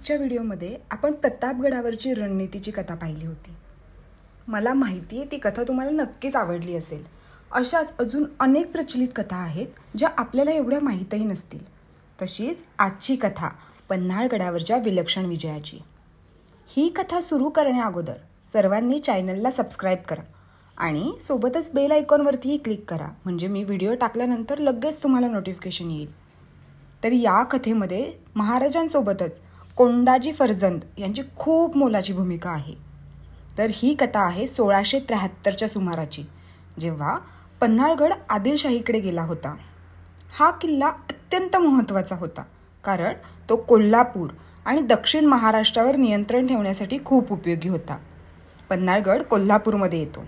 मागच्या व्हिडिओमध्ये आपण प्रतापगडावरची रणनीतीची कथा पाहिली होती। मला माहिती आहे ती कथा तुम्हाला नक्कीच आवडली असेल। अशाच अजून अनेक प्रचलित कथा आहेत ज्या आपल्याला एवढ्या माहीतही नसतील। तशीच आजची कथा पन्हाळगडावरच्या विलक्षण विजयाची। ही कथा सुरू करण्याअगोदर सर्वांनी चॅनलला सबस्क्राइब करा आणि सोबतच बेल आयकॉनवरतीही क्लिक करा, म्हणजे मी व्हिडिओ टाकल्यानंतर लगेच तुम्हाला नोटिफिकेशन येईल। तर या कथेमध्ये महाराजांसोबतच कोंडाजी फर्जंद यांची खूप मोलाची भूमिका आहे। तर ही कथा आहे 1673च्या सुमाराची, जेव्हा पन्हाळगड आदिलशाहीकडे गेला होता। हा किल्ला अत्यंत महत्त्वाचा होता, कारण तो कोल्हापूर आणि दक्षिण महाराष्ट्रावर नियंत्रण ठेवण्यासाठी खूप उपयोगी होता। पन्हाळगड कोल्हापूरमध्ये येतो।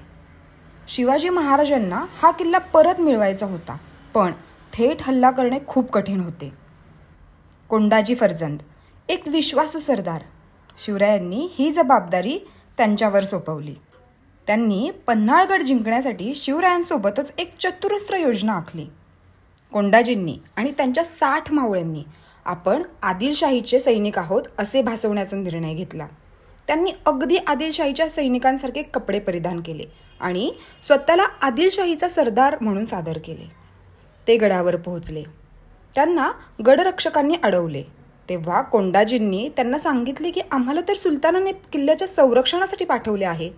शिवाजी महाराजांना हा किल्ला परत मिळवायचा होता, पण थेट हल्ला करणे खूप कठीण होते। कोंडाजी फर्जंद एक विश्वासू सरदार, शिवरायांनी ही जबाबदारी त्यांच्यावर सोपवली। त्यांनी पन्हाळगड जिंकण्यासाठी शिवरायांसोबतच एक चतुरस्त्र योजना आखली। कोंडाजींनी आणि त्यांच्या 60 मावळ्यांनी आपण आदिलशाहीचे सैनिक आहोत असे भासवण्याचा निर्णय घेतला। त्यांनी अगदी आदिलशाहीच्या सैनिकांसारखे कपडे परिधान केले आणि स्वतःला आदिलशाहीचा सरदार म्हणून सादर केले। ते गडावर पोहोचले। त्यांना गडरक्षकांनी अडवले। तेव्हा कोंडाजींनी त्यांना सांगितले की आम्हाला तर सुलतानाने किल्ल्याच्या संरक्षणासाठी पाठवले आहे।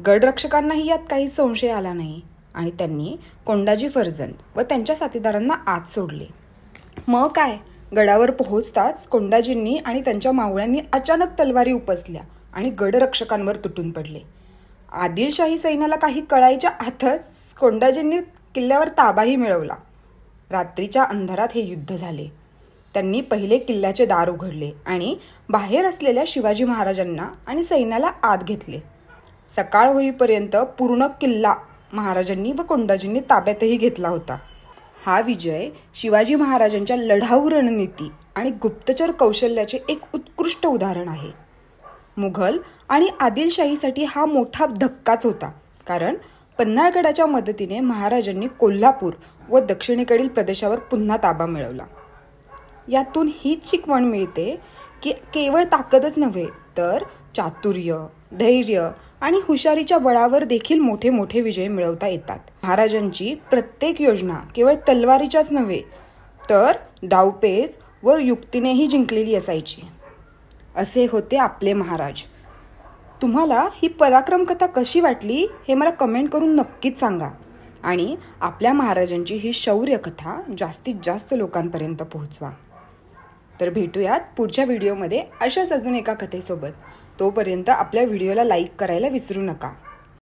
गडरक्षकांनाही यात काही संशय आला नाही आणि त्यांनी कोंडाजी फर्जंद व त्यांच्या साथीदारांना आत सोडले। मग काय, गडावर पोहोचताच कोंडाजींनी आणि त्यांच्या मावळ्यांनी अचानक तलवारी उपसल्या आणि गडरक्षकांवर तुटून पडले। आदिलशाही सैन्याला काही कळायच्या आतच कोंडाजींनी किल्ल्यावर ताबाही मिळवला। रात्रीच्या अंधारात हे युद्ध झाले। त्यांनी पहिले किल्ल्याचे दार उघडले आणि बाहेर असलेल्या शिवाजी महाराजांना आणि सैन्याला आत घेतले। सकाळ होईपर्यंत पूर्ण किल्ला महाराजांनी व कोंडाजींनी ताब्यातही घेतला होता। हा विजय शिवाजी महाराजांच्या लढाऊ रणनीती आणि गुप्तचर कौशल्याचे एक उत्कृष्ट उदाहरण आहे। मुघल आणि आदिलशाहीसाठी हा मोठा धक्काच होता, कारण पन्हाळगडाच्या मदतीने महाराजांनी कोल्हापूर व दक्षिणेकडील प्रदेशावर पुन्हा ताबा मिळवला। यातून हीच शिकवण मिळते की केवळ ताकदच नव्हे, तर चातुर्य, धैर्य आणि हुशारीच्या बळावर देखील मोठे मोठे विजय मिळवता येतात। महाराजांची प्रत्येक योजना केवळ तलवारीच्याच नव्हे, तर डावपेच व युक्तीनेही जिंकलेली असायची। असे होते आपले महाराज। तुम्हाला ही पराक्रम कथा कशी वाटली हे मला कमेंट करून नक्कीच सांगा आणि आपल्या महाराजांची ही शौर्य कथा जास्तीत जास्त लोकांपर्यंत पोहोचवा। तर भेटूयात पुढच्या व्हिडिओमध्ये अशाच अजून एका कथेसोबत। तोपर्यंत आपल्या व्हिडिओला लाईक करायला विसरू नका।